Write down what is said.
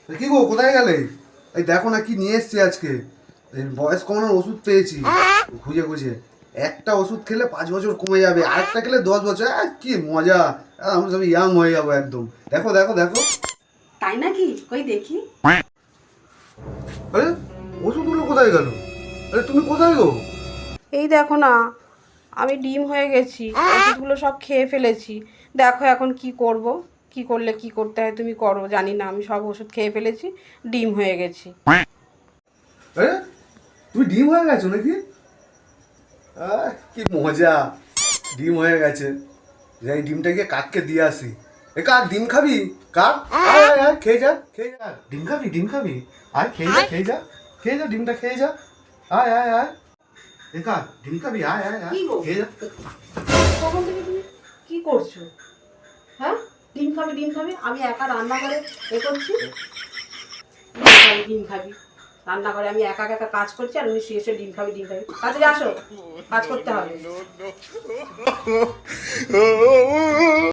কি গো, কোথায় গেলে? এই দেখো না কি নিয়ে এসছি আজকে। এই বয়স কমানোর ওষুধ পেয়েছি খুঁজে খুঁজে। একটা ওষুধ খেলে 5 বছর কমে যাবে, আরেকটা খেলে 10 বছর। কি মজা! আমি সব ইয়াং হয়ে যাবো একদম। দেখো দেখো দেখো। তাই নাকি? কই দেখি। আরে, ওষুধগুলো কোথায় গেল? আরে তুমি কোথায় গো? এই দেখো না, আমি ডিম হয়ে গেছি, ওষুধগুলো সব খেয়ে ফেলেছি। দেখো এখন কি করব, কি করলে কি করতে হয় তুমি করো, জানি না, আমি সব ওষুধ খেয়ে ফেলেছি, ডিম হয়ে গেছি। আরে, তুমি ডিম হয়ে গেছো নাকি? কি মজা! ডিম হয়ে গেছে। যাই ডিমটাকে কাককে দিয়ে আসি। এ কাক, ডিম খাবি? কাক, আয় আয় আয়, খেয়ে যা খেয়ে যা। ডিম খাবি? ডিম খাবি? আয় খেয়ে যা খেয়ে যা। খেয়ে যা, ডিমটা খেয়ে যা। আয় আয় আয়। এ কাক, ডিম খাবি? আয় আয় আয়, কি গো? খেয়ে যা। কখন থেকে তুমি কি করছো? হ্যাঁ, ডিম খাবি ডিম খাবি, আমি একা রান্না করে এ করছি। ডিম খাবি ডিম খাবি, রান্না করে আমি একা একা কাজ করছি, আর উনি শুয়ে শুয়ে ডিম খাবি ডিম খাবি। কাজে আসো, কাজ করতে হবে।